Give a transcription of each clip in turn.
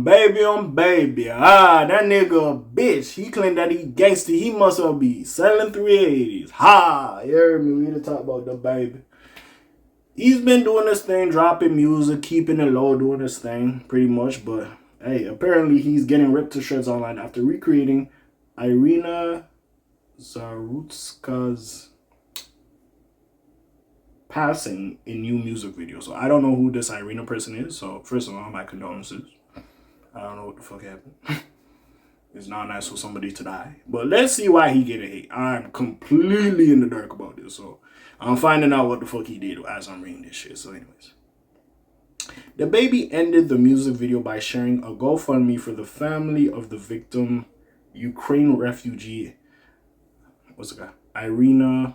DaBaby on baby. Ah, that nigga a bitch. He claimed that he gangster. He must well be selling 380s. Ha! You heard me? We need to talk about DaBaby. He's been doing this thing, dropping music, keeping it low, doing this thing, pretty much. But, hey, apparently he's getting ripped to shreds online after recreating Iryna Zarutska's passing in new music video. So I don't know who this Iryna person is. So first of all, my condolences. I don't know what the fuck happened. It's not nice for somebody to die. But let's see why he get a hate. I'm completely in the dark about this. So I'm finding out what the fuck he did as I'm reading this shit. So anyways. DaBaby ended the music video by sharing a GoFundMe for the family of the victim, Ukraine refugee, what's the guy? Iryna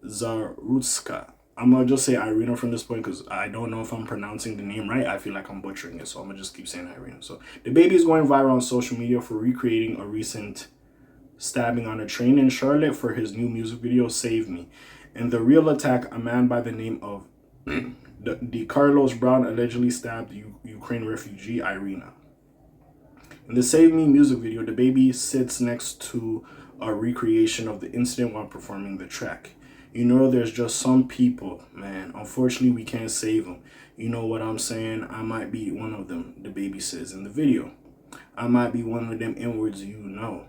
Zarutska. I'm going to just say Iryna from this point because I don't know if I'm pronouncing the name right. I feel like I'm butchering it, so I'm going to just keep saying Iryna. So, DaBaby is going viral on social media for recreating a recent stabbing on a train in Charlotte for his new music video, Save Me. In the real attack, a man by the name of the Carlos Brown allegedly stabbed Ukraine refugee Iryna. In the Save Me music video, DaBaby sits next to a recreation of the incident while performing the track. You know, there's just some people, man. Unfortunately, we can't save them. You know what I'm saying? I might be one of them, DaBaby says in the video. I might be one of them inwards you know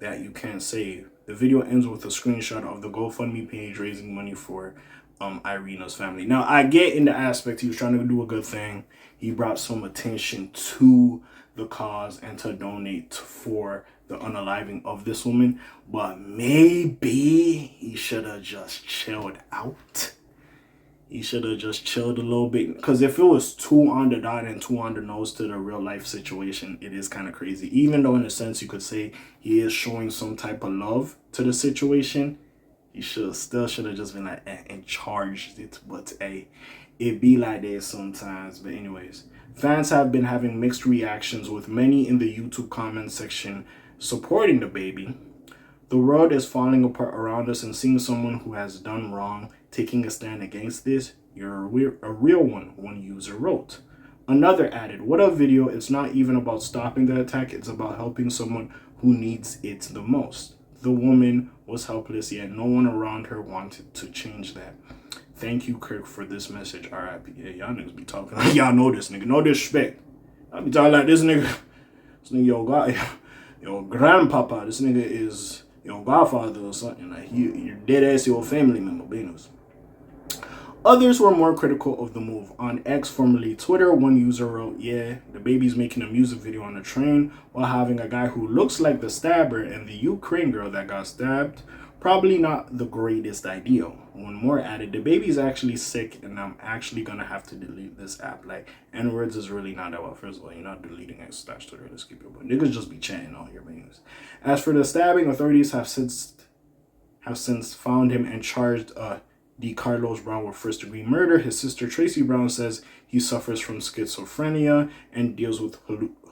that you can't save. The video ends with a screenshot of the GoFundMe page raising money for Iryna's family. Now, I get in the aspect he was trying to do a good thing. He brought some attention to the cause and to donate for the unaliving of this woman, but maybe he should have just chilled out. He should have just chilled a little bit, because if it was too on the dot and too on the nose to the real life situation, it is kind of crazy. Even though in a sense you could say he is showing some type of love to the situation, he should have just been like and charged it. But hey, it be like that sometimes. But anyways, fans have been having mixed reactions, with many in the YouTube comment section supporting DaBaby. The world is falling apart around us, and seeing someone who has done wrong taking a stand against this, you're a real one user wrote. Another added, what a video. It's not even about stopping the attack, it's about helping someone who needs it the most. The woman was helpless, yet no one around her wanted to change that. Thank you, Kirk, for this message. R.I.P. Yeah, y'all niggas be talking like y'all know this nigga. No disrespect. I be talking like this nigga. This nigga, your grandpapa. This nigga is your godfather or something. Like, you're dead ass your family member, Benos. Others were more critical of the move. On X, formerly Twitter, one user wrote, yeah, DaBaby's making a music video on a train while having a guy who looks like the stabber and the Ukraine girl that got stabbed. Probably not the greatest idea. One more added, DaBaby's actually sick and I'm actually gonna have to delete this app. Like, N-words is really not that well. First of all, you're not deleting X/Twitter. Let's keep it. But niggas just be chatting on your videos. As for the stabbing, authorities have since found him and charged D. Carlos Brown with first-degree murder. His sister Tracy Brown says he suffers from schizophrenia and deals with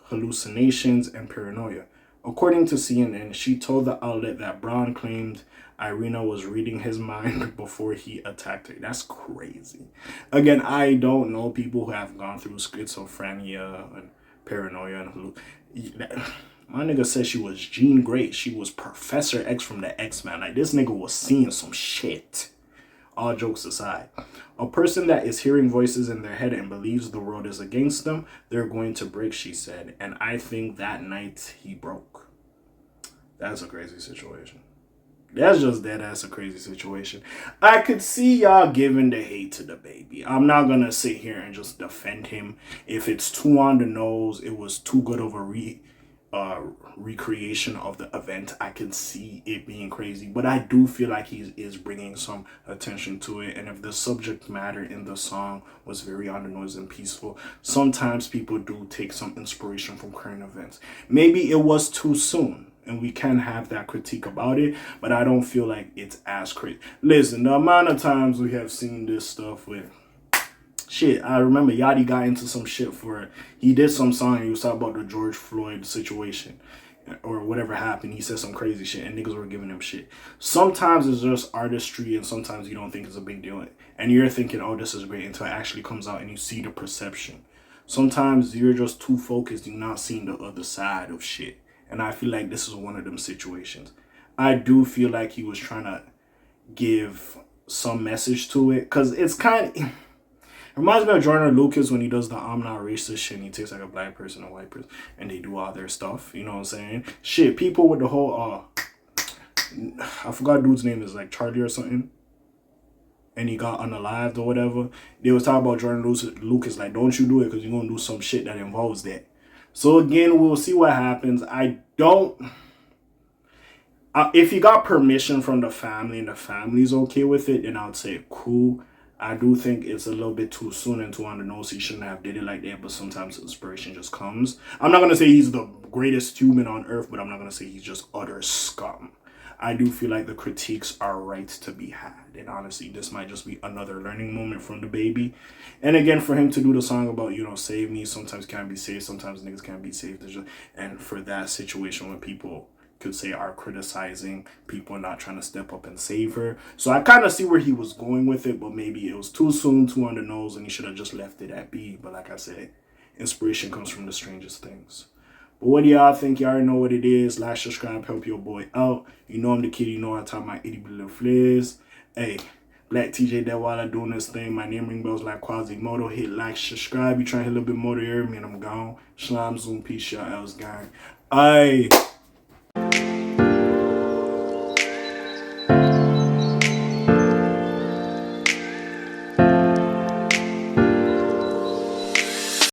hallucinations and paranoia. According to CNN, she told the outlet that Brown claimed Iryna was reading his mind before he attacked her. That's crazy. Again, I don't know people who have gone through schizophrenia and paranoia and my nigga said she was Jean Grey. She was Professor X from the X-Men. Like, this nigga was seeing some shit. All jokes aside, a person that is hearing voices in their head and believes the world is against them, they're going to break, she said. And I think that night he broke. That's a crazy situation. That's just dead ass a crazy situation. I could see y'all giving the hate to DaBaby. I'm not going to sit here and just defend him. If it's too on the nose, it was too good of a recreation of the event, I can see it being crazy, but I do feel like he is bringing some attention to it. And if the subject matter in the song was very on the nose and peaceful, sometimes people do take some inspiration from current events. Maybe it was too soon, and we can have that critique about it, but I don't feel like it's as crazy. Listen, the amount of times we have seen this stuff with shit, I remember Yachty got into some shit for it. He did some song and he was talking about the George Floyd situation or whatever happened. He said some crazy shit and niggas were giving him shit. Sometimes it's just artistry and sometimes you don't think it's a big deal. And you're thinking, oh, this is great, until it actually comes out and you see the perception. Sometimes you're just too focused, you're not seeing the other side of shit. And I feel like this is one of them situations. I do feel like he was trying to give some message to it, because it's kind of reminds me of Jordan Lucas when he does the I'm not racist shit and he takes like a black person, a white person, and they do all their stuff. You know what I'm saying? Shit, people with the whole I forgot dude's name is like Charlie or something, and he got unalived or whatever. They was talking about Jordan Lucas like, don't you do it because you're gonna do some shit that involves that. So again, we'll see what happens. I don't. If you got permission from the family and the family's okay with it, then I'd say cool. I do think it's a little bit too soon and too on the nose. He shouldn't have did it like that, but sometimes inspiration just comes. I'm not going to say he's the greatest human on earth, but I'm not going to say he's just utter scum. I do feel like the critiques are right to be had. And honestly, this might just be another learning moment from DaBaby. And again, for him to do the song about, you know, save me, sometimes can't be saved, sometimes niggas can't be saved. And for that situation when people could say are criticizing people not trying to step up and save her. So I kind of see where he was going with it, but maybe it was too soon, too on the nose, and he should have just left it at B. But like I said, inspiration comes from the strangest things. But what do y'all think? Y'all already know what it is. Like, subscribe, help your boy out. You know I'm the kid. You know I talk my itty bitty little flares. Hey, Black TJ that while I doing this thing. My name ring bells like Quasimodo. Hit like, subscribe. You trying to hit a little bit more to hear me, and I'm gone. Shalom, Zoom, peace, y'all else, gang. Aye.